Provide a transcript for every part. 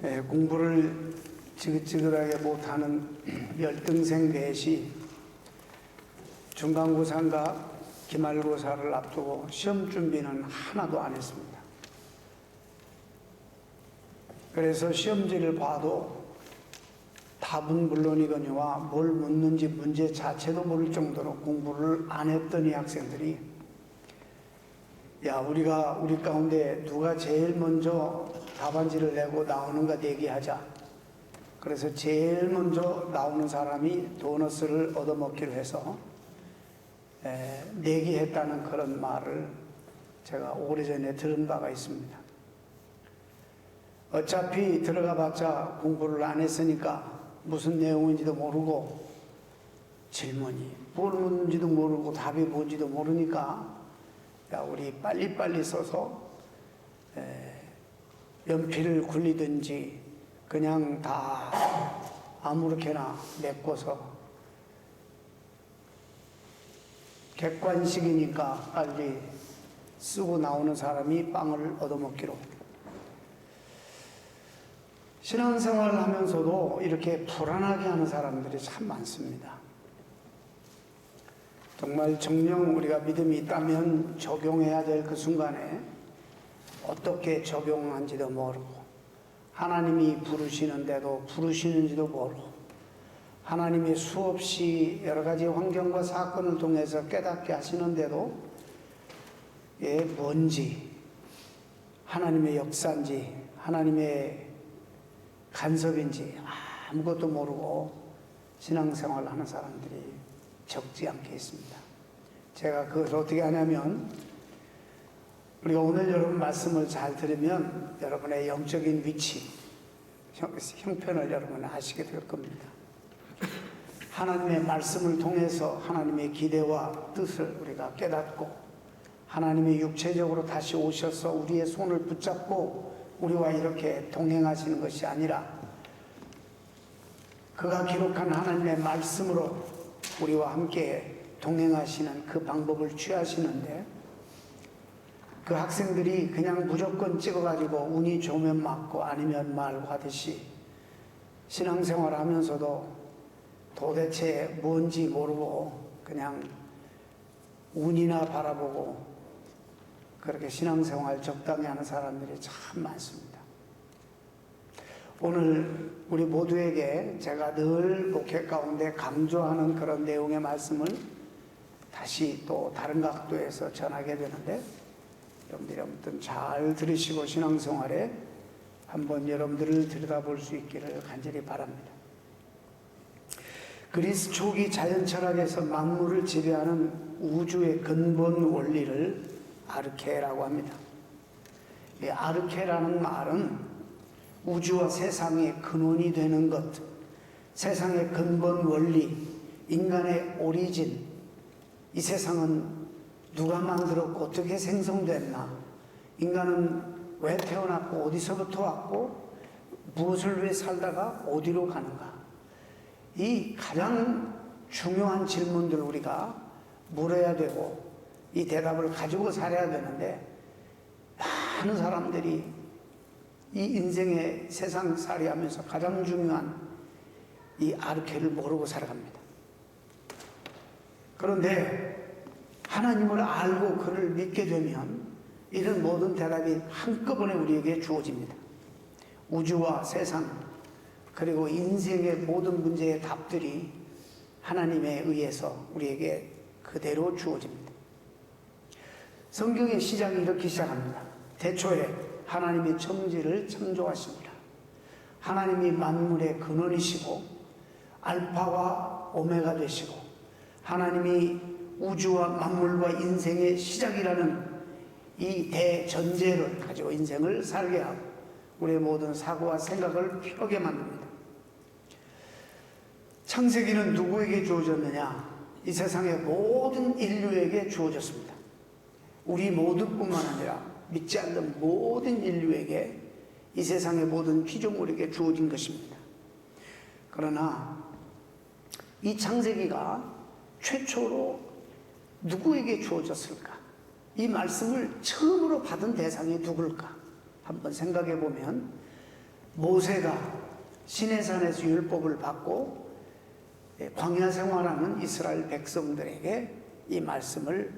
공부를 지긋지긋하게 못하는 열등생 넷이 중간고사인가 기말고사를 앞두고 시험 준비는 하나도 안 했습니다. 그래서 시험지를 봐도 답은 물론이거니와 뭘 묻는지 문제 자체도 모를 정도로 공부를 안 했던 이 학생들이 우리 가운데 누가 제일 먼저 답안지를 내고 나오는가 내기하자. 그래서 제일 먼저 나오는 사람이 도너스를 얻어먹기로 해서 내기했다는 그런 말을 제가 오래전에 들은 바가 있습니다. 어차피 들어가 봤자 공부를 안 했으니까 무슨 내용인지도 모르고 질문이 뭘 묻는지도 모르고 답이 뭔지도 모르니까 우리 빨리빨리 써서 연필을 굴리든지 그냥 다 아무렇게나 메꿔서 객관식이니까 빨리 쓰고 나오는 사람이 빵을 얻어먹기로. 신앙생활을 하면서도 이렇게 불안하게 하는 사람들이 참 많습니다. 정말 정녕 우리가 믿음이 있다면 적용해야 될 그 순간에 어떻게 적용하는지도 모르고, 하나님이 부르시는데도 부르시는지도 모르고, 하나님이 수없이 여러 가지 환경과 사건을 통해서 깨닫게 하시는데도 뭔지, 하나님의 역사인지 하나님의 간섭인지 아무것도 모르고 신앙생활을 하는 사람들이 적지 않게 있습니다. 제가 그것을 어떻게 하냐면, 우리가 오늘 여러분 말씀을 잘 들으면 여러분의 영적인 위치, 형편을 여러분 아시게 될 겁니다. 하나님의 말씀을 통해서 하나님의 기대와 뜻을 우리가 깨닫고, 하나님이 육체적으로 다시 오셔서 우리의 손을 붙잡고 우리와 이렇게 동행하시는 것이 아니라 그가 기록한 하나님의 말씀으로 우리와 함께 동행하시는 그 방법을 취하시는데, 그 학생들이 그냥 무조건 찍어가지고 운이 좋으면 맞고 아니면 말고 하듯이 신앙생활 하면서도 도대체 뭔지 모르고 그냥 운이나 바라보고 그렇게 신앙생활 적당히 하는 사람들이 참 많습니다. 오늘 우리 모두에게 제가 늘 목회 가운데 강조하는 그런 내용의 말씀을 다시 또 다른 각도에서 전하게 되는데, 여러분들이 아무튼 잘 들으시고 신앙생활에 한번 여러분들을 들여다볼 수 있기를 간절히 바랍니다. 그리스 초기 자연철학에서 만물을 지배하는 우주의 근본 원리를 아르케라고 합니다. 이 아르케라는 말은 우주와 세상의 근원이 되는 것, 세상의 근본 원리, 인간의 오리진, 이 세상은 누가 만들었고 어떻게 생성됐나, 인간은 왜 태어났고 어디서부터 왔고 무엇을 위해 살다가 어디로 가는가, 이 가장 중요한 질문들을 우리가 물어야 되고 이 대답을 가지고 살아야 되는데, 많은 사람들이 이 인생의 세상살이 하면서 가장 중요한 이 아르케를 모르고 살아갑니다. 그런데 하나님을 알고 그를 믿게 되면 이런 모든 대답이 한꺼번에 우리에게 주어집니다. 우주와 세상, 그리고 인생의 모든 문제의 답들이 하나님에 의해서 우리에게 그대로 주어집니다. 성경의 시작이 이렇게 시작합니다. 태초에 하나님이 천지를 창조하십니다. 하나님이 만물의 근원이시고 알파와 오메가 되시고, 하나님이 우주와 만물과 인생의 시작이라는 이 대전제를 가지고 인생을 살게 하고 우리의 모든 사고와 생각을 펴게 만듭니다. 창세기는 누구에게 주어졌느냐? 이 세상의 모든 인류에게 주어졌습니다. 우리 모두뿐만 아니라 믿지 않는 모든 인류에게, 이 세상의 모든 피조물에게 주어진 것입니다. 그러나 이 창세기가 최초로 누구에게 주어졌을까? 이 말씀을 처음으로 받은 대상이 누굴까? 한번 생각해 보면 모세가 시내산에서 율법을 받고 광야 생활하는 이스라엘 백성들에게 이 말씀을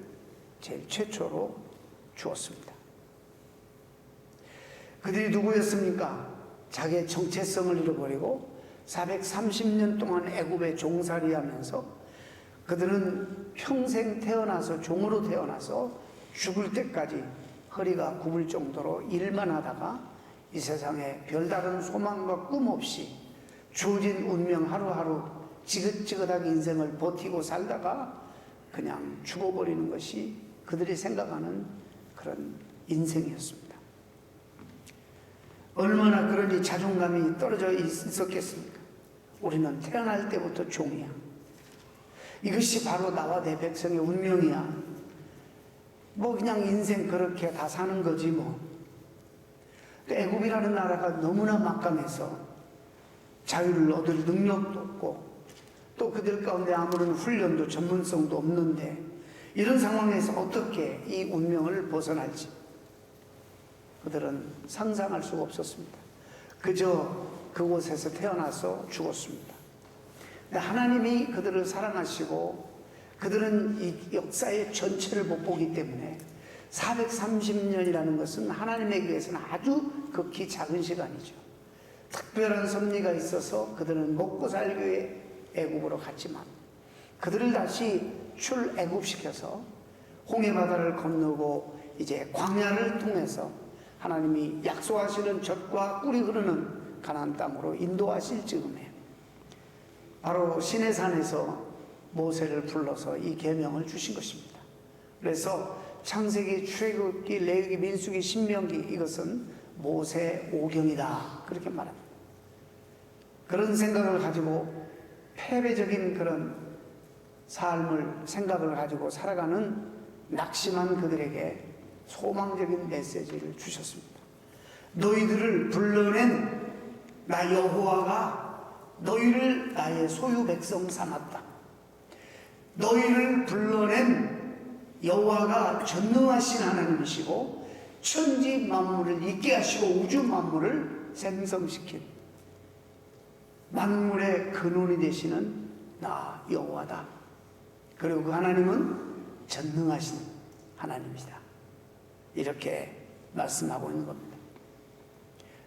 제일 최초로 주었습니다. 그들이 누구였습니까? 자기의 정체성을 잃어버리고 430년 동안 애굽에 종살이하면서 그들은 평생 태어나서 종으로 태어나서 죽을 때까지 허리가 굽을 정도로 일만 하다가 이 세상에 별다른 소망과 꿈 없이 주어진 운명 하루하루 지긋지긋하게 인생을 버티고 살다가 그냥 죽어버리는 것이 그들이 생각하는 그런 인생이었습니다. 얼마나 그러니 자존감이 떨어져 있었겠습니까? 우리는 태어날 때부터 종이야. 이것이 바로 나와 내 백성의 운명이야. 뭐 그냥 인생 그렇게 다 사는 거지 뭐. 또 애굽이라는 나라가 너무나 막강해서 자유를 얻을 능력도 없고 또 그들 가운데 아무런 훈련도 전문성도 없는데 이런 상황에서 어떻게 이 운명을 벗어날지 그들은 상상할 수가 없었습니다. 그저 그곳에서 태어나서 죽었습니다. 근데 하나님이 그들을 사랑하시고 그들은 이 역사의 전체를 못 보기 때문에 430년이라는 것은 하나님에게 위해서는 아주 극히 작은 시간이죠. 특별한 섭리가 있어서 그들은 먹고 살기 위해 애굽으로 갔지만 그들을 다시 출애굽시켜서 홍해바다를 건너고 이제 광야를 통해서 하나님이 약속하시는 젖과 꿀이 흐르는 가나안 땅으로 인도하실 즈음에 바로 시내산에서 모세를 불러서 이 계명을 주신 것입니다. 그래서 창세기, 출애굽기, 레위기, 민수기, 신명기 이것은 모세 오경이다 그렇게 말합니다. 그런 생각을 가지고 패배적인 그런 삶을 생각을 가지고 살아가는 낙심한 그들에게 소망적인 메시지를 주셨습니다. 너희들을 불러낸 나 여호와가 너희를 나의 소유 백성 삼았다. 너희를 불러낸 여호와가 전능하신 하나님이시고 천지 만물을 있게 하시고 우주 만물을 생성시킨 만물의 근원이 되시는 나 여호와다. 그리고 그 하나님은 전능하신 하나님이시다. 이렇게 말씀하고 있는 겁니다.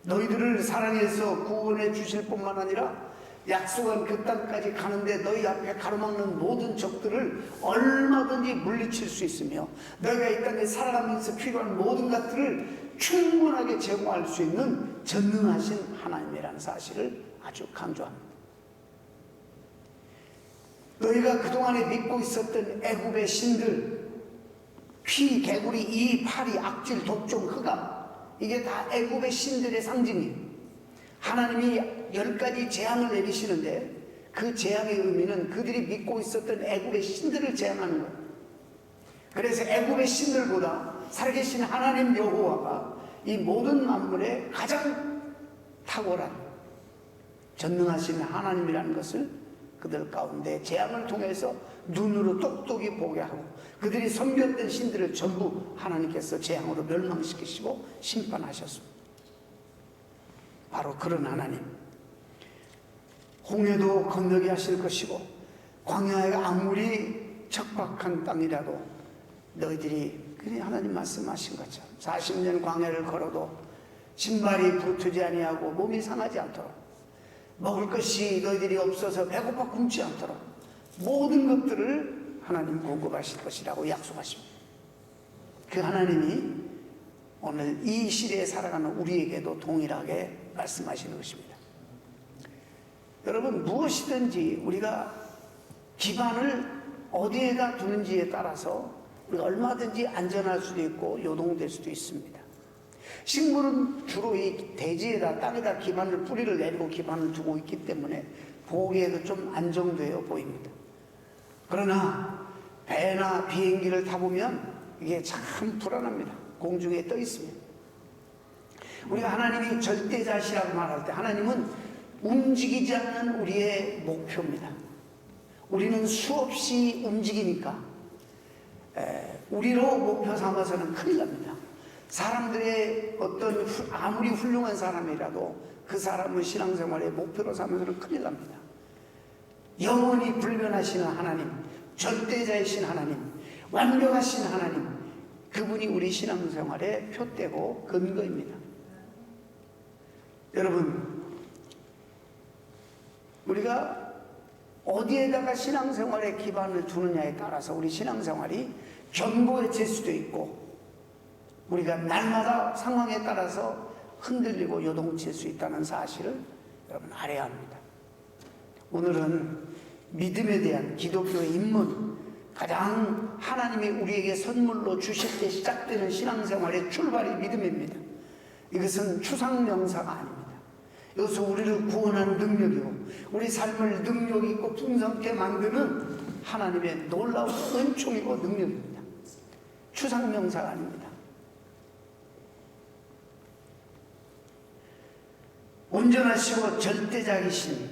너희들을 사랑해서 구원해 주실 뿐만 아니라 약속한 그 땅까지 가는데 너희 앞에 가로막는 모든 적들을 얼마든지 물리칠 수 있으며 너희가 이 땅에 살아가면서 필요한 모든 것들을 충분하게 제공할 수 있는 전능하신 하나님이라는 사실을 아주 강조합니다. 너희가 그동안에 믿고 있었던 애굽의 신들, 피, 개구리, 이, 파리, 악질, 독종, 흑암 이게 다 애굽의 신들의 상징이에요. 하나님이 10가지 재앙을 내리시는데 그 재앙의 의미는 그들이 믿고 있었던 애굽의 신들을 재앙하는 거예요. 그래서 애굽의 신들보다 살아계신 하나님 여호와가 이 모든 만물에 가장 탁월한 전능하신 하나님이라는 것을 그들 가운데 재앙을 통해서 눈으로 똑똑히 보게 하고 그들이 섬겼던 신들을 전부 하나님께서 재앙으로 멸망시키시고 심판하셨습니다. 바로 그런 하나님, 홍해도 건너게 하실 것이고 광야가 아무리 척박한 땅이라도 너희들이 그냥 하나님 말씀하신 것처럼 40년 광야를 걸어도 신발이 붙지 아니하고 몸이 상하지 않도록 먹을 것이 너희들이 없어서 배고파 굶지 않도록 모든 것들을 하나님 공급하실 것이라고 약속하십니다. 그 하나님이 오늘 이 시대에 살아가는 우리에게도 동일하게 말씀하시는 것입니다. 여러분, 무엇이든지 우리가 기반을 어디에다 두는지에 따라서 우리가 얼마든지 안전할 수도 있고 요동될 수도 있습니다. 식물은 주로 이 대지에다 땅에다 기반을 뿌리를 내리고 기반을 두고 있기 때문에 보기에도 좀 안정되어 보입니다. 그러나 배나 비행기를 타보면 이게 참 불안합니다. 공중에 떠 있으면. 우리가 하나님이 절대자시라고 말할 때 하나님은 움직이지 않는 우리의 목표입니다. 우리는 수없이 움직이니까 우리로 목표 삼아서는 큰일 납니다. 사람들의 어떤 아무리 훌륭한 사람이라도 그 사람은 신앙생활의 목표로 삼으면 큰일 납니다. 영원히 불변하시는 하나님, 절대자이신 하나님, 완벽하신 하나님, 그분이 우리 신앙생활의 표대고 근거입니다. 여러분, 우리가 어디에다가 신앙생활의 기반을 두느냐에 따라서 우리 신앙생활이 견고해질 수도 있고, 우리가 날마다 상황에 따라서 흔들리고 요동칠 수 있다는 사실을 여러분 알아야 합니다. 오늘은 믿음에 대한 기독교의 입문, 가장 하나님이 우리에게 선물로 주실 때 시작되는 신앙생활의 출발이 믿음입니다. 이것은 추상명사가 아닙니다. 이것은 우리를 구원하는 능력이고 우리 삶을 능력 있고 풍성케 만드는 하나님의 놀라운 은총이고 능력입니다. 추상명사가 아닙니다. 온전하시고 절대자이신,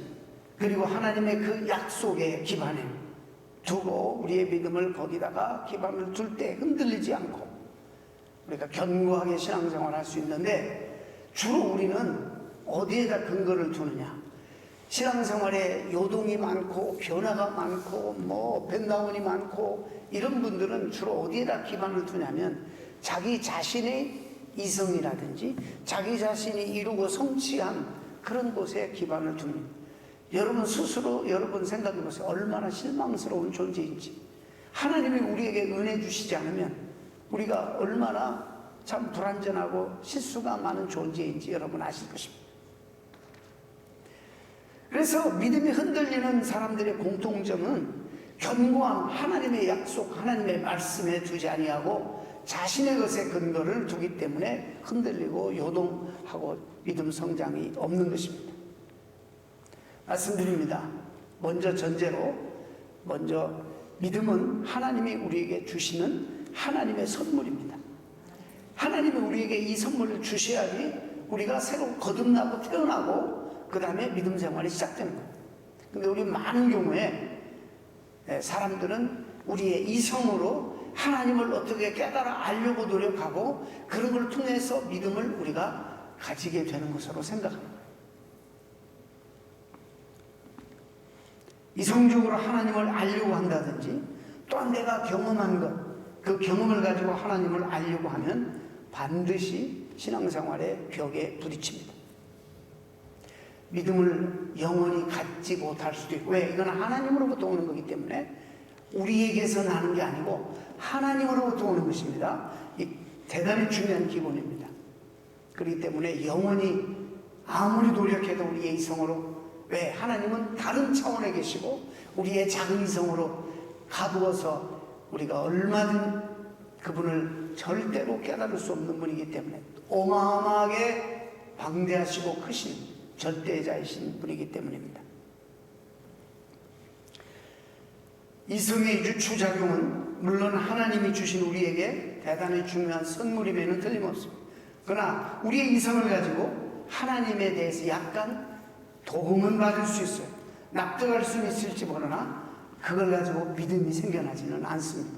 그리고 하나님의 그 약속에 기반해 두고 우리의 믿음을 거기다가 기반을 둘 때 흔들리지 않고 우리가 견고하게 신앙생활을 할 수 있는데, 주로 우리는 어디에다 근거를 두느냐? 신앙생활에 요동이 많고 변화가 많고 벤다운이 많고 이런 분들은 주로 어디에다 기반을 두냐면 자기 자신의 이성이라든지 자기 자신이 이루고 성취한 그런 곳에 기반을 둡니다. 여러분 스스로 여러분 생각해 보세요. 얼마나 실망스러운 존재인지. 하나님이 우리에게 은혜 주시지 않으면 우리가 얼마나 참 불완전하고 실수가 많은 존재인지 여러분 아실 것입니다. 그래서 믿음이 흔들리는 사람들의 공통점은 견고한 하나님의 약속, 하나님의 말씀에 두지 아니하고 자신의 것에 근거를 두기 때문에 흔들리고 요동하고 믿음 성장이 없는 것입니다. 말씀드립니다. 먼저 전제로, 믿음은 하나님이 우리에게 주시는 하나님의 선물입니다. 하나님이 우리에게 이 선물을 주셔야지 우리가 새로 거듭나고 태어나고 그 다음에 믿음 생활이 시작되는 거예요. 근데 우리 많은 경우에 사람들은 우리의 이성으로 하나님을 어떻게 깨달아 알려고 노력하고 그런 걸 통해서 믿음을 우리가 가지게 되는 것으로 생각합니다. 이성적으로 하나님을 알려고 한다든지 또한 내가 경험한 것, 그 경험을 가지고 하나님을 알려고 하면 반드시 신앙생활의 벽에 부딪힙니다. 믿음을 영원히 갖지 못할 수도 있고, 왜? 이건 하나님으로부터 오는 거기 때문에 우리에게서 나는 게 아니고 하나님으로부터 오는 것입니다. 이 대단히 중요한 기본입니다. 그렇기 때문에 영원히 아무리 노력해도 우리의 이성으로, 왜? 하나님은 다른 차원에 계시고 우리의 작은 이성으로 가두어서 우리가 얼마든 그분을 절대로 깨달을 수 없는 분이기 때문에, 어마어마하게 방대하시고 크신 절대자이신 분이기 때문입니다. 이성의 유추작용은 물론 하나님이 주신 우리에게 대단히 중요한 선물임에는 틀림없습니다. 그러나 우리의 이성을 가지고 하나님에 대해서 약간 도움은 받을 수 있어요. 납득할 수는 있을지 모르나 그걸 가지고 믿음이 생겨나지는 않습니다.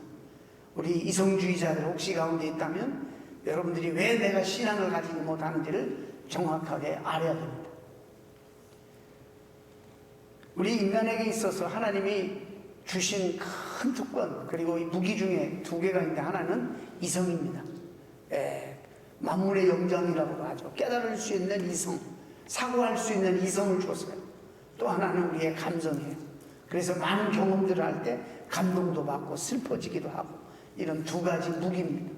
우리 이성주의자들 혹시 가운데 있다면 여러분들이 왜 내가 신앙을 가지지 못하는지를 정확하게 알아야 됩니다. 우리 인간에게 있어서 하나님이 주신 큰 특권, 그리고 이 무기 중에 두 개가 있는데 하나는 이성입니다. 만물의 영장이라고도 하죠. 깨달을 수 있는 이성, 사고할 수 있는 이성을 줬어요. 또 하나는 우리의 감성이에요. 그래서 많은 경험들을 할 때 감동도 받고 슬퍼지기도 하고, 이런 두 가지 무기입니다.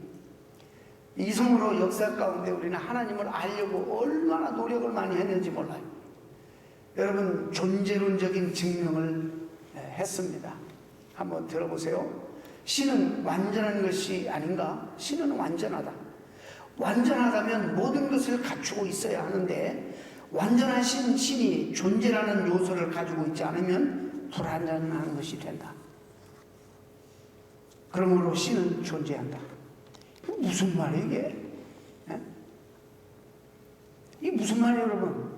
이성으로 역사 가운데 우리는 하나님을 알려고 얼마나 노력을 많이 했는지 몰라요. 여러분, 존재론적인 증명을 했습니다. 한번 들어보세요. 신은 완전한 것이 아닌가? 신은 완전하다. 완전하다면 모든 것을 갖추고 있어야 하는데, 완전하신 신이 존재라는 요소를 가지고 있지 않으면 불완전한 것이 된다. 그러므로 신은 존재한다. 무슨 말이에요, 이게? 이게 무슨 말이에요, 여러분?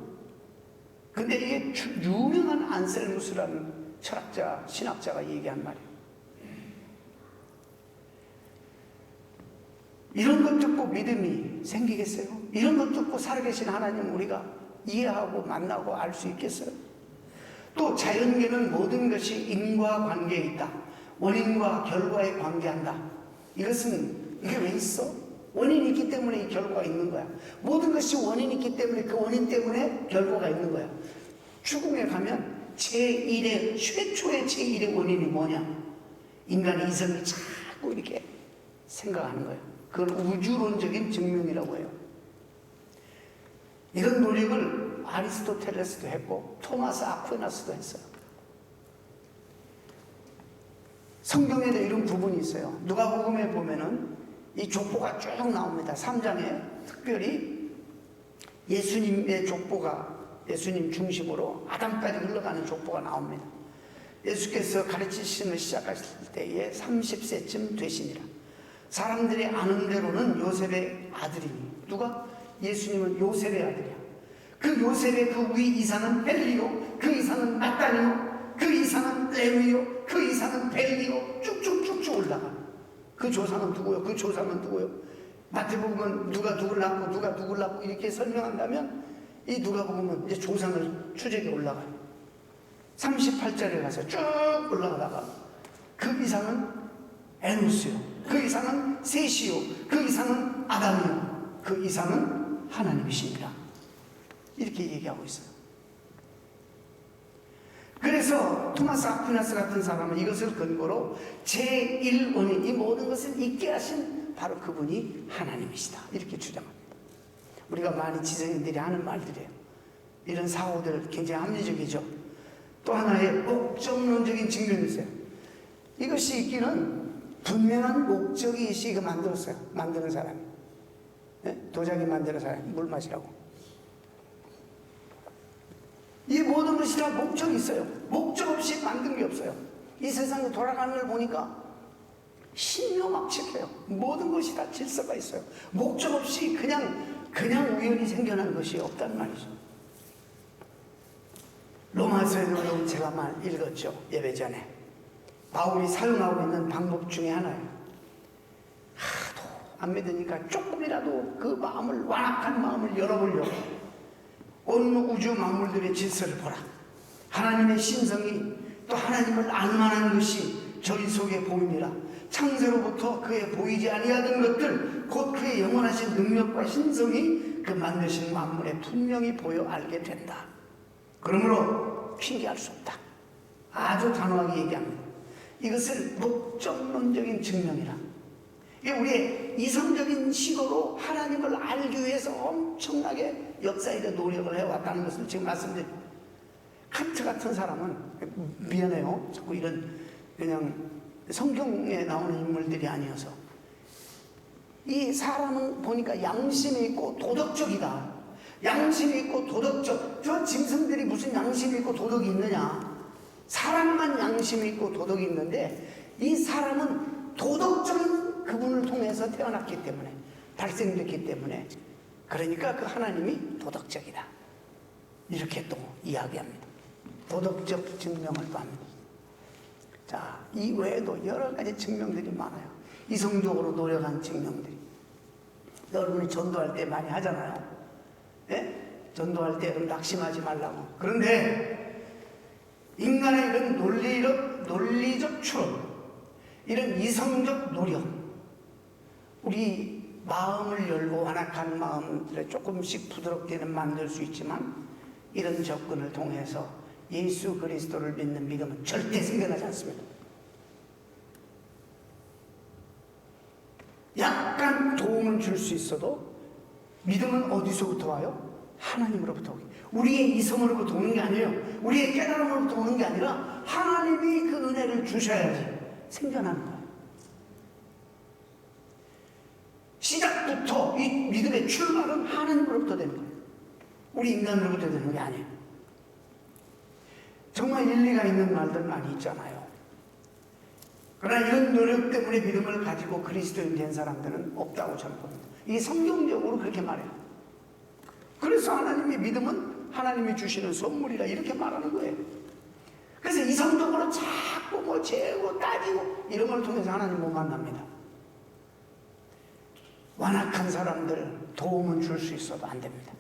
근데 이게 유명한 안셀무스라는 철학자, 신학자가 얘기한 말이에요. 이런 것 듣고 믿음이 생기겠어요? 이런 것 듣고 살아계신 하나님 우리가 이해하고 만나고 알 수 있겠어요? 또 자연계는 모든 것이 인과관계에 있다. 원인과 결과에 관계한다. 이것은 이게 왜 있어? 원인이 있기 때문에 이 결과가 있는 거야. 모든 것이 원인이 있기 때문에 그 원인 때문에 결과가 있는 거야. 죽음에 가면 제1의 최초의 제1의 원인이 뭐냐? 인간의 이성이 자꾸 이렇게 생각하는 거예요. 그걸 우주론적인 증명이라고 해요. 이런 노력을 아리스토텔레스도 했고 토마스 아퀴나스도 했어요. 성경에도 이런 부분이 있어요. 누가복음에 보면은 이 족보가 쭉 나옵니다. 3장에 특별히 예수님의 족보가 예수님 중심으로 아담까지 흘러가는 족보가 나옵니다. 예수께서 가르치심을 시작하실 때에 30세쯤 되시니라. 사람들이 아는 대로는 요셉의 아들이니 누가? 예수님은 요셉의 아들이야. 그 요셉의 그 위 이사는 벨리요, 그 이사는 마따니요, 그 이사는 레위요, 그 이사는 벨리요, 쭉쭉쭉쭉 올라가. 그 조상은 누구요? 그 조상은 누구요? 마태복음은 누가 누굴 낳고 누가 누굴 낳고 이렇게 설명한다면 이 누가복음은 이제 조상을 추적해 올라가요. 38절에 가서 쭉 올라가다가 그 이상은 에노스요, 그 이상은 셋이요, 그 이상은 아담이요, 그 이상은 하나님이십니다. 이렇게 얘기하고 있어요. 그래서 토마스 아퀴나스 같은 사람은 이것을 근거로 제1원인, 이 모든 것을 있게 하신 바로 그분이 하나님이시다 이렇게 주장합니다. 우리가 많이 지성인들이 하는 말들이에요. 이런 사고들 굉장히 합리적이죠. 또 하나의 목적론적인 증명이 있어요. 이것이 있기는 분명한 목적이 있이 만들었어요. 만드는 사람이. 네? 도자기 만드는 사람이 물 마시라고. 이 모든 것이 다 목적이 있어요. 목적 없이 만든 게 없어요. 이 세상에 돌아가는 걸 보니까 신묘막측해요. 모든 것이 다 질서가 있어요. 목적 없이 그냥 우연히 생겨난 것이 없단 말이죠. 로마서에도 제가 말 읽었죠. 예배 전에. 바울이 사용하고 있는 방법 중에 하나예요. 하도 안 믿으니까 조금이라도 그 마음을, 완악한 마음을 열어보려고 온 우주 만물들의 질서를 보라. 하나님의 신성이 또 하나님을 알만한 것이 저희 속에 보이니라. 창세로부터 그의 보이지 아니하던 것들 곧 그의 영원하신 능력과 신성이 그 만드신 만물에 분명히 보여 알게 된다. 그러므로 핑계할 수 없다. 아주 단호하게 얘기합니다. 이것을 목적론적인 증명이라. 이게 우리의 이성적인 시도로 하나님을 알기 위해서 엄청나게 역사에 노력을 해왔다는 것을 지금 말씀드립니다. 칸트 같은 사람은, 미안해요, 자꾸 이런 그냥 성경에 나오는 인물들이 아니어서, 이 사람은 보니까 양심이 있고 도덕적이다. 양심이 있고 도덕적. 저 짐승들이 무슨 양심이 있고 도덕이 있느냐. 사람만 양심이 있고 도덕이 있는데 이 사람은 도덕적인 그분을 통해서 태어났기 때문에, 발생됐기 때문에, 그러니까 그 하나님이 도덕적이다 이렇게 또 이야기합니다. 도덕적 증명을 또 합니다. 자, 이 외에도 여러 가지 증명들이 많아요. 이성적으로 노력한 증명들이. 여러분이 전도할 때 많이 하잖아요. 예? 전도할 때 낙심하지 말라고. 그런데 인간의 이런 논리적 추론, 이런 이성적 노력, 우리 마음을 열고 완악한 마음들을 조금씩 부드럽게는 만들 수 있지만 이런 접근을 통해서 예수 그리스도를 믿는 믿음은 절대 생겨나지 않습니다. 약간 도움을 줄 수 있어도 믿음은 어디서부터 와요? 하나님으로부터 오기. 우리의 이성으로부터 오는 게 아니에요. 우리의 깨달음으로부터 오는 게 아니라 하나님이 그 은혜를 주셔야지 생겨나는 거예요. 시작부터 이 믿음의 출발은 하나님으로부터 되는 거예요. 우리 인간으로부터 되는 게 아니에요. 정말 일리가 있는 말들 많이 있잖아요. 그러나 이런 노력 때문에 믿음을 가지고 그리스도인 된 사람들은 없다고 저는 봅니다. 이게 성경적으로 그렇게 말해요. 그래서 하나님의 믿음은 하나님이 주시는 선물이라 이렇게 말하는 거예요. 그래서 이성적으로 자꾸 뭐 재고 따지고 이런 걸 통해서 하나님 못 만납니다. 완악한 사람들 도움은 줄 수 있어도 안 됩니다.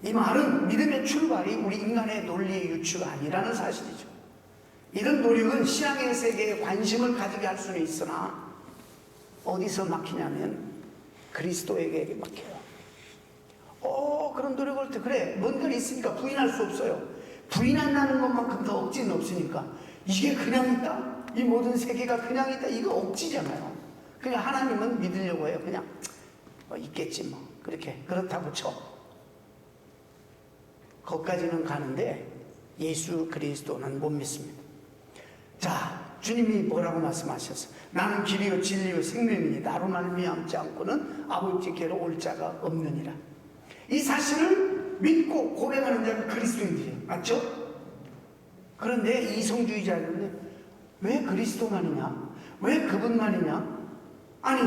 이 말은 믿음의 출발이 우리 인간의 논리의 유추가 아니라는 사실이죠. 이런 노력은 신앙의 세계에 관심을 가지게 할 수는 있으나 어디서 막히냐면 그리스도에게 막혀요. 그런 노력을 할 때 그래 뭔가 있으니까 부인할 수 없어요. 부인한다는 것만큼 더 억지는 없으니까 이게 그냥 있다? 이 모든 세계가 그냥 있다? 이거 억지잖아요. 그냥 하나님은 믿으려고 해요. 그냥 있겠지 뭐 그렇다고 쳐. 거기까지는 가는데 예수 그리스도는 못 믿습니다. 자, 주님이 뭐라고 말씀하셨어요? 나는 길이요 진리요 생명이니 나로 말미암지 않고는 아버지께로 올 자가 없느니라. 이 사실을 믿고 고백하는 자가 그리스도인들이에요. 맞죠? 그런데 이성주의자들은 왜 그리스도만이냐? 왜 그분만이냐? 아니,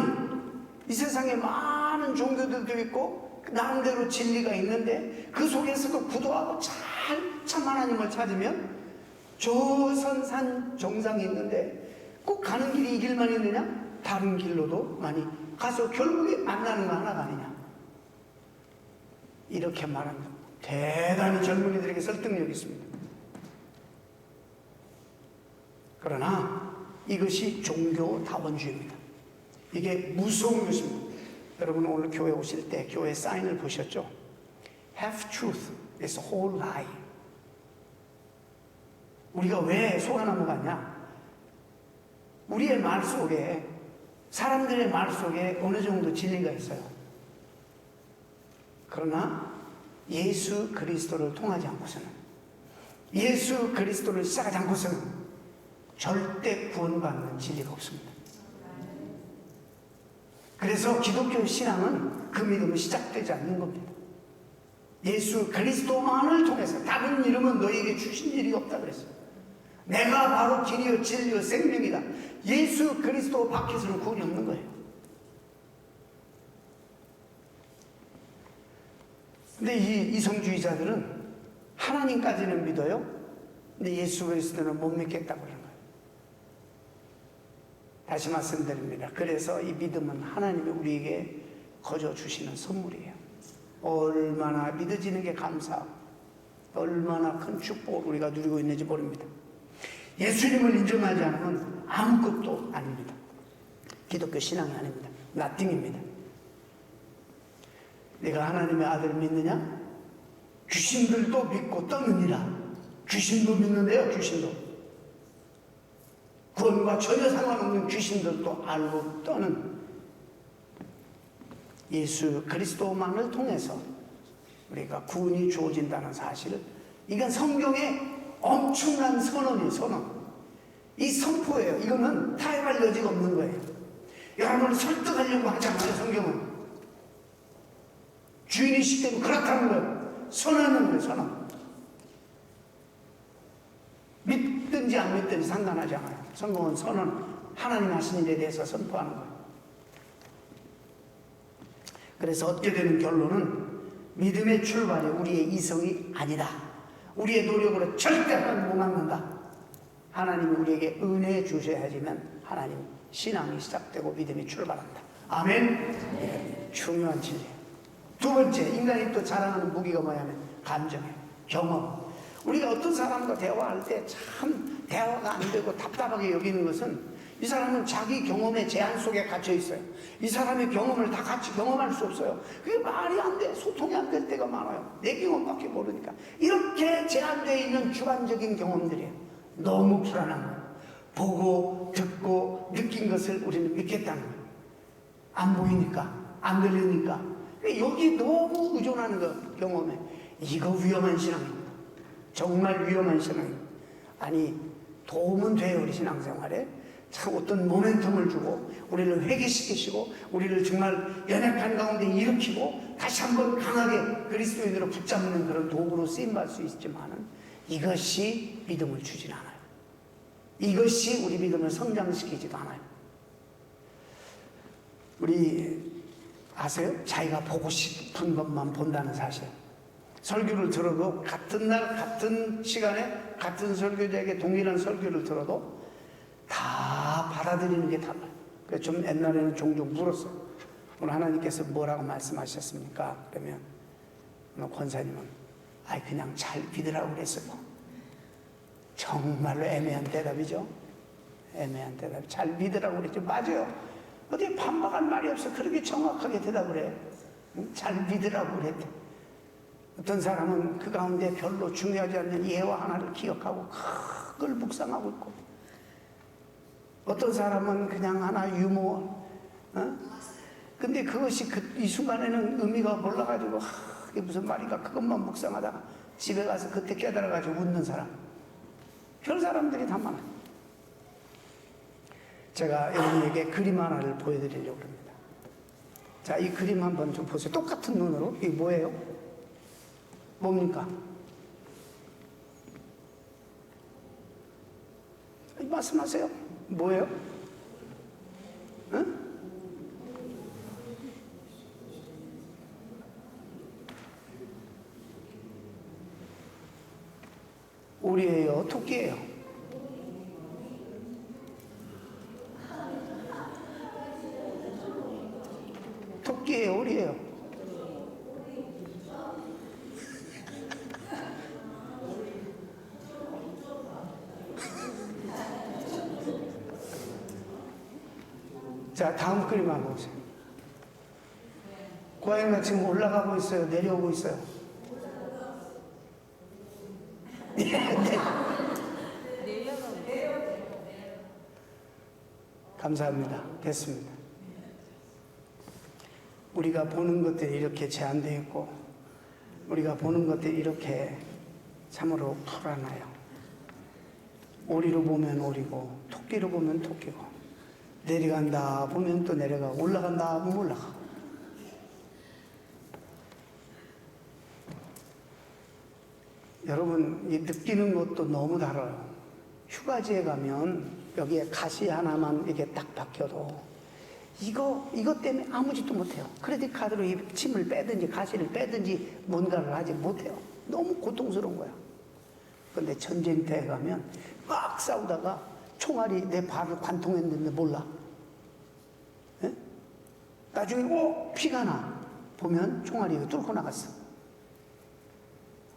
이 세상에 많은 종교들도 있고 나름대로 진리가 있는데 그 속에서도 구도하고 참 하나님을 찾으면 저 선산 정상이 있는데 꼭 가는 길이 이 길만 있느냐? 다른 길로도 많이 가서 결국에 만나는 거 하나가 아니냐? 이렇게 말합니다. 대단히 젊은이들에게 설득력이 있습니다. 그러나 이것이 종교다원주의입니다. 이게 무서운 것입니다. 여러분 오늘 교회 오실 때 교회 사인을 보셨죠? Half truth is whole lie. 우리가 왜 소가나무 같냐? 우리의 말 속에 사람들의 말 속에 어느 정도 진리가 있어요. 그러나 예수 그리스도를 통하지 않고서는 예수 그리스도를 시작하지 않고서는 절대 구원받는 진리가 없습니다. 그래서 기독교 신앙은 그 믿음은 시작되지 않는 겁니다. 예수 그리스도만을 통해서 다른 이름은 너에게 주신 일이 없다 그랬어요. 내가 바로 길이요 진리요 생명이다. 예수 그리스도 밖에서는 구원이 없는 거예요. 근데 이 이성주의자들은 하나님까지는 믿어요. 근데 예수 그리스도는 못 믿겠다고 그러는 거예요. 다시 말씀드립니다. 그래서 이 믿음은 하나님이 우리에게 거저 주시는 선물이에요. 얼마나 믿어지는 게 감사하고 얼마나 큰 축복을 우리가 누리고 있는지 모릅니다. 예수님을 인정하지 않으면 아무것도 아닙니다. 기독교 신앙이 아닙니다. 나띵입니다. 내가 하나님의 아들을 믿느냐? 귀신들도 믿고 떠느니라. 귀신도 믿는데요. 귀신도 구원과 전혀 상관없는 귀신들도 알고 떠는 예수 그리스도만을 통해서 우리가 구원이 주어진다는 사실을, 이건 성경의 엄청난 선언이에요. 선언. 이 선포예요. 이거는 타협할 여지가 없는 거예요. 여러분을 설득하려고 하지 않아요. 성경은 주인이시기 때문에 그렇다는 거예요. 선언하는 거예요. 선언. 믿든지 안 믿든지 상관하지 않아요. 성경은 선언, 하나님 하신 일에 대해서 선포하는 거예요. 그래서 얻게 되는 결론은 믿음의 출발이 우리의 이성이 아니다. 우리의 노력으로 절대 하나님 못 막는다. 하나님이 우리에게 은혜 주셔야지만 하나님 신앙이 시작되고 믿음이 출발한다. 아멘. 네, 중요한 진리예요. 두 번째, 인간이 또 자랑하는 무기가 뭐냐면 감정이에요. 경험. 우리가 어떤 사람과 대화할 때 참 대화가 안 되고 답답하게 여기는 것은 이 사람은 자기 경험의 제한 속에 갇혀 있어요. 이 사람의 경험을 다 같이 경험할 수 없어요. 그게 말이 안 돼. 소통이 안 될 때가 많아요. 내 경험밖에 모르니까. 이렇게 제한되어 있는 주관적인 경험들이에요. 너무 불안한 거예요. 보고 듣고 느낀 것을 우리는 믿겠다는 거예요. 안 보이니까, 안 들리니까. 여기 너무 의존하는 거 경험에. 이거 위험한 신앙입니다. 정말 위험한 신앙입니다. 아니, 도움은 돼요. 우리 신앙생활에. 참 어떤 모멘텀을 주고 우리를 회개시키시고 우리를 정말 연약한 가운데 일으키고 다시 한번 강하게 그리스도인으로 붙잡는 그런 도구로 쓰임받을 수 있지만은 이것이 믿음을 주진 않아요. 이것이 우리 믿음을 성장시키지도 않아요. 우리 아세요? 자기가 보고 싶은 것만 본다는 사실. 설교를 들어도 같은 날 같은 시간에 같은 설교자에게 동일한 설교를 들어도 다 받아들이는 게 달라요. 그래서 좀 옛날에는 종종 물었어요. 오늘 하나님께서 뭐라고 말씀하셨습니까? 그러면 오늘 권사님은 그냥 잘 믿으라고 그랬어요. 정말로 애매한 대답이죠. 애매한 대답. 잘 믿으라고 그랬죠. 맞아요. 어디 반박할 말이 없어. 그렇게 정확하게 대답을 해. 잘 믿으라고 그랬대. 어떤 사람은 그 가운데 별로 중요하지 않는 예화 하나를 기억하고 그걸 묵상하고 있고, 어떤 사람은 그냥 하나 유머, 근데 그것이 이 순간에는 의미가 몰라가지고 이게 무슨 말인가 그것만 묵상하다가 집에 가서 그때 깨달아가지고 웃는 사람, 그런 사람들이 다 많아요. 제가 여러분에게 그림 하나를 보여드리려고 합니다. 자, 이 그림 한번 좀 보세요. 똑같은 눈으로. 이게 뭐예요? 뭡니까? 말씀하세요. 뭐예요? 응? 오리예요? 토끼예요? 토끼예요? 오리예요? 자, 다음 그림 한번 보세요. 고양이가 지금 올라가고 있어요? 내려오고 있어요? 감사합니다. 됐습니다. 우리가 보는 것들이 이렇게 제한되어 있고, 우리가 보는 것들이 이렇게 참으로 불안해요. 오리로 보면 오리고, 토끼로 보면 토끼고, 내려간다 보면 또 내려가고, 올라간다 보면 올라가고. 여러분, 이 느끼는 것도 너무 달라요. 휴가지에 가면 여기에 가시 하나만 이렇게 딱 박혀도 이거 때문에 아무 짓도 못해요. 크레딧 카드로 이 침을 빼든지 가시를 빼든지 뭔가를 하지 못해요. 너무 고통스러운 거야. 근데 전쟁터에 가면 막 싸우다가 총알이 내 발을 관통했는데 몰라. 예? 나중에 피가 나. 보면 총알이 뚫고 나갔어.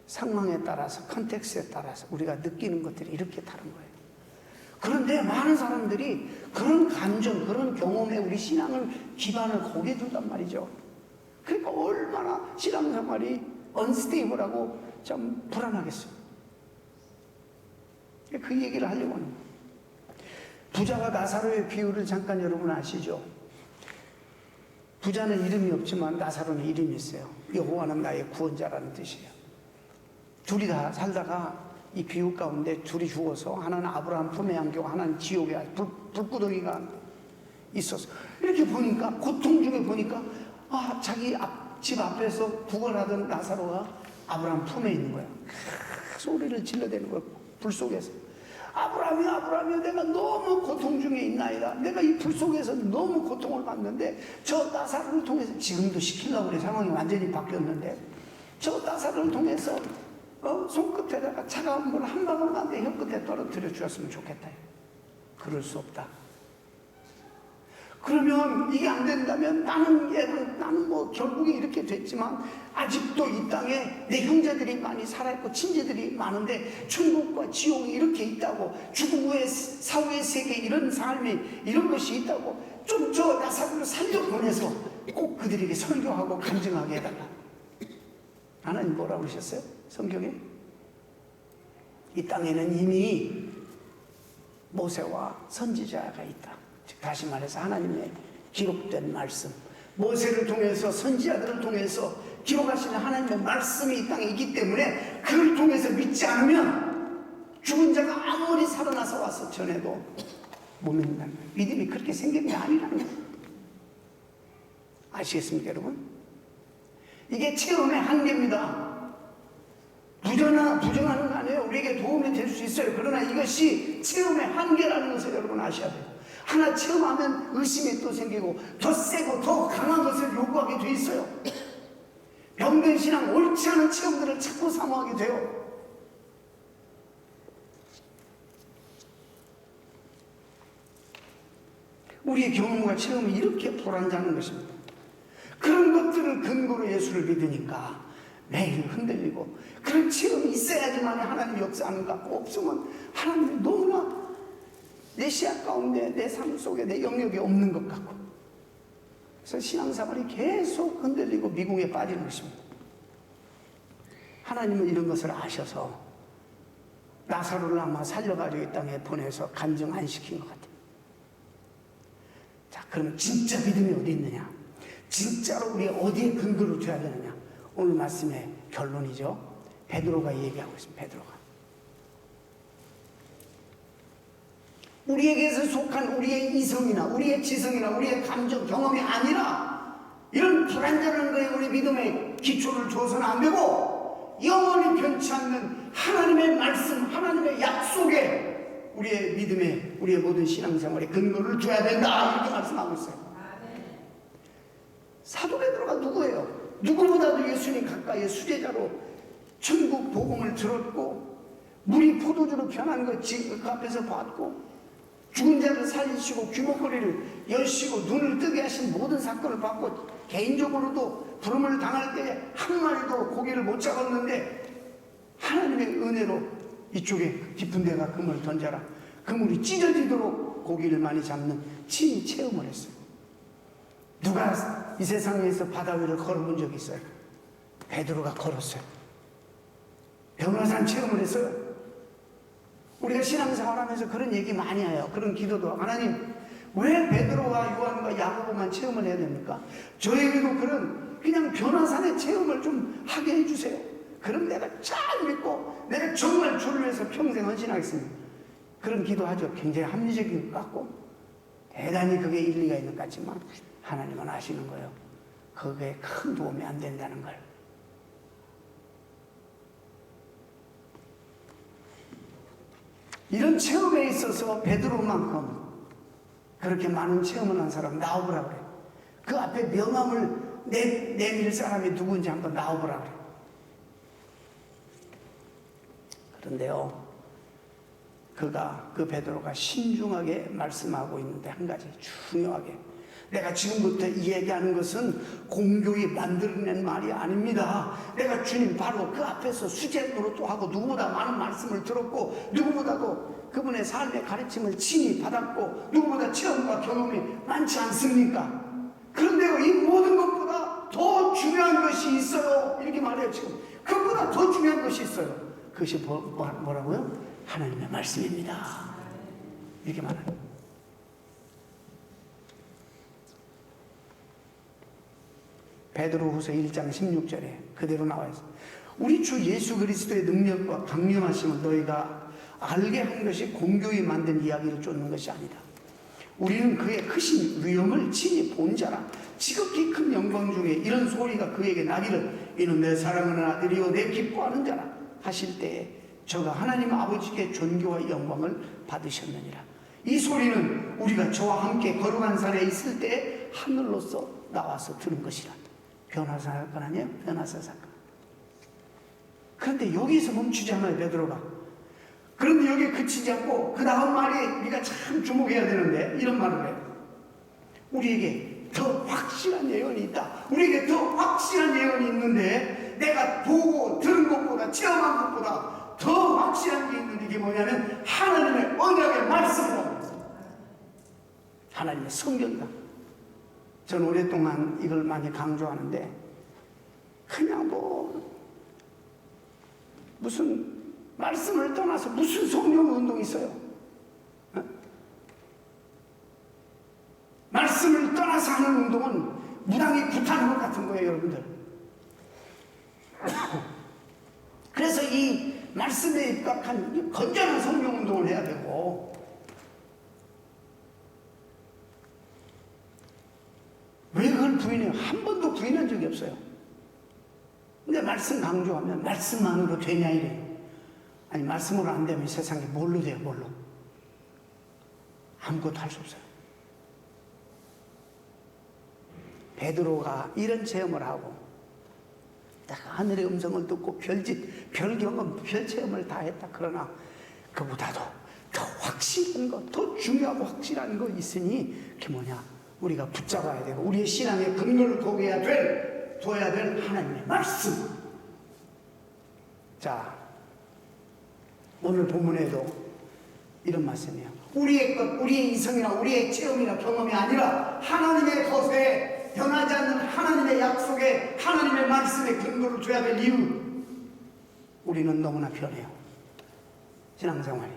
상황에 따라서, 컨텍스트에 따라서 우리가 느끼는 것들이 이렇게 다른 거예요. 그런데 많은 사람들이 그런 감정, 그런 경험에 우리 신앙을 기반을 거기에 둔단 말이죠. 그러니까 얼마나 신앙생활이 언스테이블하고 좀 불안하겠어요. 그 얘기를 하려고 합니다. 부자와 나사로의 비유를 잠깐 여러분 아시죠? 부자는 이름이 없지만 나사로는 이름이 있어요. 여호와는 나의 구원자라는 뜻이에요. 둘이 다 살다가 이 비유 가운데 둘이 죽어서 하나는 아브라함 품에 안기고 하나는 지옥에 불구덩이가 있었어. 이렇게 보니까, 고통 중에 보니까 자기 집 앞에서 구걸하던 나사로가 아브라함 품에 있는 거야. 소리를 질러대는 거야. 불 속에서. 아브라함이여, 아브라함이여, 내가 너무 고통 중에 있나이다. 내가 이 불 속에서 너무 고통을 받는데 저 나사로를 통해서, 지금도 시키려고 그래. 상황이 완전히 바뀌었는데 저 나사로를 통해서 손끝에다가 차가운 물 한 방울만 내 혀끝에 떨어뜨려 주었으면 좋겠다. 그럴 수 없다. 그러면 이게 안 된다면 나는 뭐 결국에 이렇게 됐지만 아직도 이 땅에 내 형제들이 많이 살아있고 친지들이 많은데 천국과 지옥이 이렇게 있다고, 죽음 후에 사후의 세계 이런 삶이, 이런 것이 있다고 좀 저 나사로를 살려보내서 꼭 그들에게 설교하고 간증하게 해달라. 하나님 뭐라고 그러셨어요? 성경에? 이 땅에는 이미 모세와 선지자가 있다. 즉 다시 말해서 하나님의 기록된 말씀, 모세를 통해서, 선지자들을 통해서 기록하시는 하나님의 말씀이 이 땅에 있기 때문에 그를 통해서 믿지 않으면 죽은 자가 아무리 살아나서 와서 전해도 못 믿는다는 거예요. 믿음이 그렇게 생기는 게 아니라는 거예요. 아시겠습니까 여러분? 이게 체험의 한계입니다. 부정하는 거 아니에요. 우리에게 도움이 될 수 있어요. 그러나 이것이 체험의 한계라는 것을 여러분 아셔야 돼요. 하나 체험하면 의심이 또 생기고 더 세고 더 강한 것을 요구하게 돼 있어요. 병든 신앙, 옳지 않은 체험들을 자꾸 사모하게 돼요. 우리의 경험과 체험이 이렇게 불안정한 것입니다. 그런 것들을 근거로 예수를 믿으니까 매일 흔들리고, 그런 체험이 있어야지만 하나님이 역사하는 것 같고, 없으면 하나님이 너무나 내 시야 가운데 내 삶 속에 내 영역이 없는 것 같고, 그래서 신앙생활이 계속 흔들리고 미궁에 빠지는 것입니다. 하나님은 이런 것을 아셔서 나사로를 아마 살려가지고 이 땅에 보내서 간증 안 시킨 것 같아요. 자, 그러면 진짜 믿음이 어디 있느냐? 진짜로 우리가 어디에 근거를 둬야 되느냐? 오늘 말씀의 결론이죠. 베드로가 얘기하고 있습니다. 베드로가. 우리에게서 속한 우리의 이성이나 우리의 지성이나 우리의 감정, 경험이 아니라 이런 불완전한 거에 우리 믿음의 기초를 줘서는 안 되고, 영원히 변치 않는 하나님의 말씀, 하나님의 약속에 우리의 믿음에, 우리의 모든 신앙생활에 근거를 줘야 된다, 이렇게 말씀하고 있어요. 사도 베드로가 누구예요? 누구보다도 예수님 가까이의 수제자로 천국 복음을 들었고, 물이 포도주로 변한 것 그 앞에서 봤고, 죽은 자를 살리시고 귀목걸이를 여시고 눈을 뜨게 하신 모든 사건을 봤고, 개인적으로도 부름을 당할 때 한 마리도 고기를 못 잡았는데 하나님의 은혜로 이쪽에 깊은 데가 그물을 던져라, 그물이 찢어지도록 고기를 많이 잡는 친히 체험을 했어요. 누가 이 세상에서 바다 위를 걸어본 적이 있어요? 베드로가 걸었어요. 변호산 체험을 했어요. 우리가 신앙생활하면서 그런 얘기 많이 해요. 그런 기도도, 하나님 왜 베드로와 요한과 야고보만 체험을 해야 됩니까? 저에게도 그냥 변화산의 체험을 좀 하게 해주세요. 그럼 내가 잘 믿고 내가 정말 주를 위해서 평생 헌신하겠습니다. 그런 기도하죠. 굉장히 합리적인 것 같고 대단히 그게 일리가 있는 것 같지만 하나님은 아시는 거예요. 그게 큰 도움이 안 된다는 걸. 이런 체험에 있어서 베드로만큼 그렇게 많은 체험을 한 사람 나오보라 그래요. 그 앞에 명함을 내밀 사람이 누군지 한번 나오보라 그래요. 그런데요, 그 베드로가 신중하게 말씀하고 있는데 한 가지 중요하게, 내가 지금부터 이야기하는 것은 공교히 만들어낸 말이 아닙니다. 내가 주님 바로 그 앞에서 수제 노릇도 하고 누구보다 많은 말씀을 들었고 누구보다도 그분의 삶의 가르침을 친히 받았고 누구보다 체험과 경험이 많지 않습니까? 그런데요, 이 모든 것보다 더 중요한 것이 있어요. 이렇게 말해요. 지금 그보다 더 중요한 것이 있어요. 그것이 뭐라고요? 하나님의 말씀입니다. 이렇게 말해요. 베드로후서 1장 16절에 그대로 나와 있어요. 우리 주 예수 그리스도의 능력과 강림하심을 너희가 알게 한 것이 공교히 만든 이야기를 쫓는 것이 아니다. 우리는 그의 크신 위엄을 친히 본 자라. 지극히 큰 영광 중에 이런 소리가 그에게 나기를, 이는 내 사랑하는 아들이요 내 기뻐하는 자라 하실 때에 저가 하나님 아버지께 존귀와 영광을 받으셨느니라. 이 소리는 우리가 저와 함께 거룩한 산에 있을 때 하늘로서 나와서 들은 것이라. 변화사 사건 아니에요? 변화사 사건. 그런데 여기서 멈추지 않아요, 베드로가. 그런데 여기에 그치지 않고 그 다음 말이 우리가 참 주목해야 되는데 이런 말을 해요. 우리에게 더 확실한 예언이 있다. 우리에게 더 확실한 예언이 있는데 내가 보고 들은 것보다 체험한 것보다 더 확실한 게 있는데 이게 뭐냐면 하나님의 언약의 말씀이라고 했어요. 하나님의 성경이다. 저는 오랫동안 이걸 많이 강조하는데 그냥 무슨 말씀을 떠나서 무슨 성령 운동이 있어요? 말씀을 떠나서 하는 운동은 무당이 굿하는 것 같은 거예요, 여러분들. 그래서 이 말씀에 입각한 건전한 성령 운동을 해야 되고, 왜 그걸 부인해요? 한 번도 부인한 적이 없어요. 근데 말씀 강조하면 말씀만으로 되냐 이래요. 아니, 말씀으로 안 되면 세상에 뭘로 돼요? 뭘로? 아무것도 할 수 없어요. 베드로가 이런 체험을 하고 딱 하늘의 음성을 듣고 별 경험, 별 체험을 다 했다. 그러나 그보다도 더 확실한 것, 더 중요하고 확실한 거 있으니 그게 뭐냐? 우리가 붙잡아야 되고 우리의 신앙의 근거를 둬야 될 하나님의 말씀. 자, 오늘 본문에도 이런 말씀이에요. 우리의 것, 우리의 이성이나 우리의 체험이나 경험이 아니라 하나님의 것에 변하지 않는 하나님의 약속에 하나님의 말씀에 근거를 둬야 될 이유. 우리는 너무나 변해요. 신앙생활이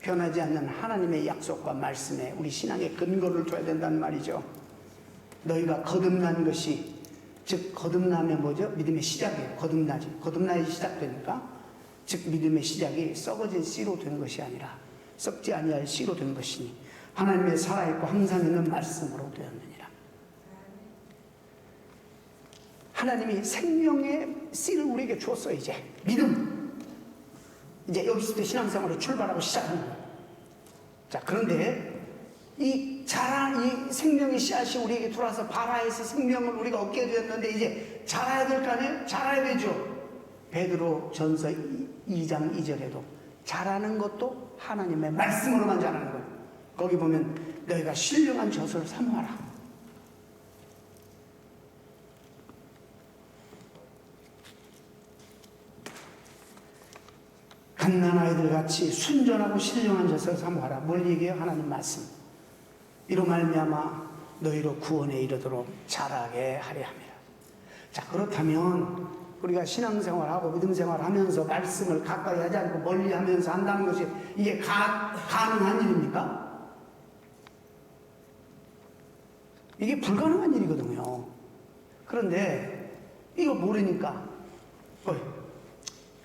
변하지 않는 하나님의 약속과 말씀에 우리 신앙의 근거를 둬야 된다는 말이죠. 너희가 거듭난 것이, 즉 거듭나면 뭐죠? 믿음의 시작이에요. 거듭나야지 시작되니까, 즉 믿음의 시작이 썩어진 씨로 된 것이 아니라 썩지 아니할 씨로 된 것이니 하나님의 살아있고 항상 있는 말씀으로 되었느니라. 하나님이 생명의 씨를 우리에게 주었어요. 이제 믿음, 이제 여기서부터 신앙생활을 출발하고 시작하는 거예요. 자, 그런데 이 생명의 씨앗이 우리에게 들어와서 발아에서 생명을 우리가 얻게 되었는데 이제 자라야 될 거 아니에요? 자라야 되죠. 베드로 전서 2장 2절에도 자라는 것도 하나님의 말씀으로만 자라는 거예요. 거기 보면 너희가 신령한 젖을 사모하라. 갓난아이들 같이 순전하고 신령한 젖을 사모하라. 뭘 얘기해요? 하나님 말씀. 이로 말미암아 너희로 구원에 이르도록 자라게 하려 함이라. 자, 그렇다면 우리가 신앙생활하고 믿음생활하면서 말씀을 가까이 하지 않고 멀리하면서 한다는 것이 이게 가능한 일입니까? 이게 불가능한 일이거든요. 그런데 이거 모르니까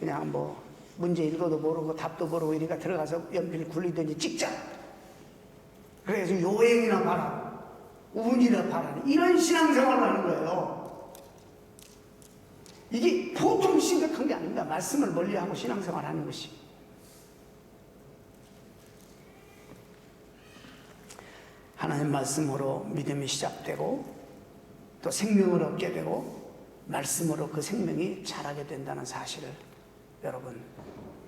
그냥 뭐 문제 읽어도 모르고 답도 모르고 이러니까 들어가서 연필 굴리든지 찍자. 그래서 요행이나 바라, 운이나 바라, 이런 신앙생활을 하는 거예요. 이게 보통 심각한 게 아닙니다. 말씀을 멀리하고 신앙생활을 하는 것이. 하나님 말씀으로 믿음이 시작되고 또 생명을 얻게 되고 말씀으로 그 생명이 자라게 된다는 사실을 여러분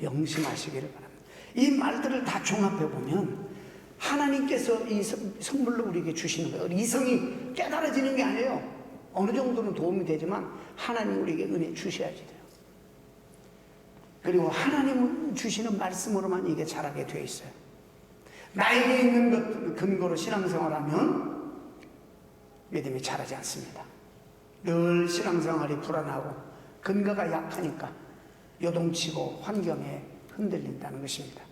명심하시기를 바랍니다. 이 말들을 다 종합해 보면 하나님께서 이 선물로 우리에게 주시는 거예요. 이성이 깨달아지는 게 아니에요. 어느 정도는 도움이 되지만 하나님 우리에게 은혜 주셔야지 돼요. 그리고 하나님 주시는 말씀으로만 이게 자라게 되어 있어요. 나에게 있는 것 근거로 신앙생활하면 믿음이 자라지 않습니다. 늘 신앙생활이 불안하고 근거가 약하니까 요동치고 환경에 흔들린다는 것입니다.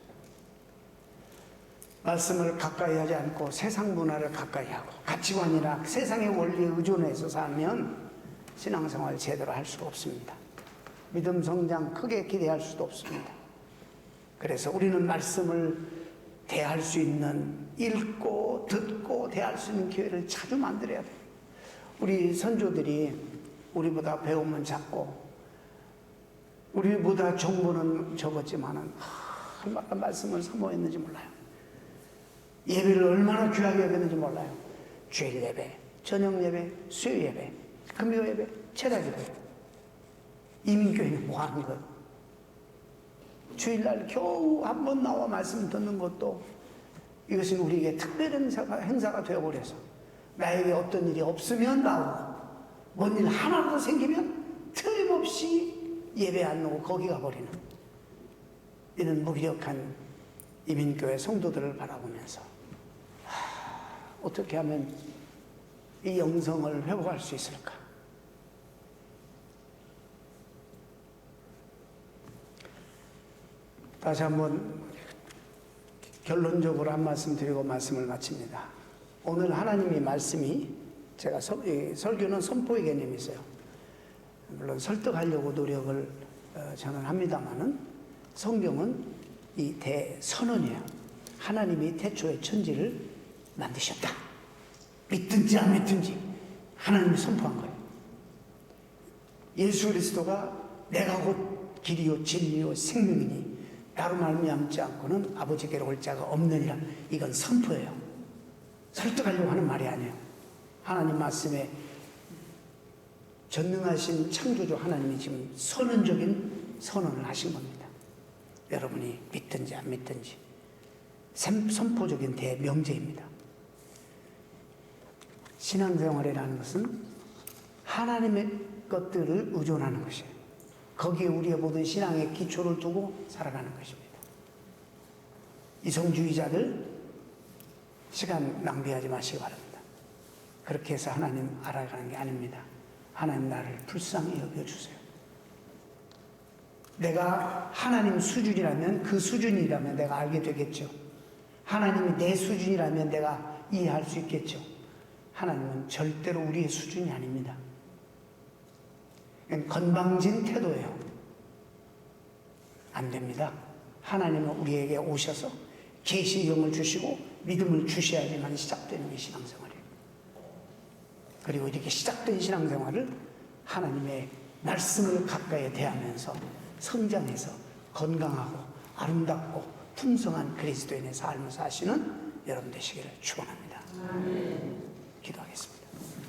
말씀을 가까이 하지 않고 세상 문화를 가까이 하고 가치관이나 세상의 원리에 의존해서 살면 신앙생활 제대로 할 수가 없습니다. 믿음 성장 크게 기대할 수도 없습니다. 그래서 우리는 말씀을 대할 수 있는, 읽고 듣고 대할 수 있는 기회를 자주 만들어야 돼요. 우리 선조들이 우리보다 배움은 작고 우리보다 정보는 적었지만은 얼마나 말씀을 사모했는지 몰라요. 예배를 얼마나 귀하게 여겼는지 몰라요. 주일 예배, 저녁 예배, 수요 예배, 금요 예배, 철학 예배. 이민교회는 뭐 하는 거예요? 주일날 겨우 한 번 나와 말씀 듣는 것도 이것은 우리에게 특별한 행사가 되어버려서 나에게 어떤 일이 없으면 나오고 뭔 일 하나라도 생기면 틀림없이 예배 안 오고 거기 가버리는 이런 무기력한 이민교회 성도들을 바라보면서 어떻게 하면 이 영성을 회복할 수 있을까? 다시 한번 결론적으로 한 말씀 드리고 말씀을 마칩니다. 오늘 하나님의 말씀이 제가 설교는 선포의 개념이 있어요. 물론 설득하려고 노력을 저는 합니다만은 성경은 이 대선언이에요. 하나님이 태초에 천지를 만드셨다. 믿든지 안 믿든지 하나님이 선포한 거예요. 예수 그리스도가 내가 곧 길이요 진리요 생명이니 나로 말미암지 않고는 아버지께로 올 자가 없느니라. 이건 선포예요. 설득하려고 하는 말이 아니에요. 하나님 말씀에 전능하신 창조주 하나님이 지금 선언적인 선언을 하신 겁니다. 여러분이 믿든지 안 믿든지 선포적인 대명제입니다. 신앙생활이라는 것은 하나님의 것들을 의존하는 것이에요. 거기에 우리의 모든 신앙의 기초를 두고 살아가는 것입니다. 이성주의자들 시간 낭비하지 마시기 바랍니다. 그렇게 해서 하나님 알아가는 게 아닙니다. 하나님 나를 불쌍히 여겨주세요. 내가 하나님 수준이라면, 그 수준이라면 내가 알게 되겠죠. 하나님이 내 수준이라면 내가 이해할 수 있겠죠. 하나님은 절대로 우리의 수준이 아닙니다. 건방진 태도예요. 안 됩니다. 하나님은 우리에게 오셔서 계시의 영을 주시고 믿음을 주셔야지만 시작되는 게 신앙생활이에요. 그리고 이렇게 시작된 신앙생활을 하나님의 말씀을 가까이 대하면서 성장해서 건강하고 아름답고 풍성한 그리스도인의 삶을 사시는 여러분 되시기를 축원합니다. 기도하겠습니다.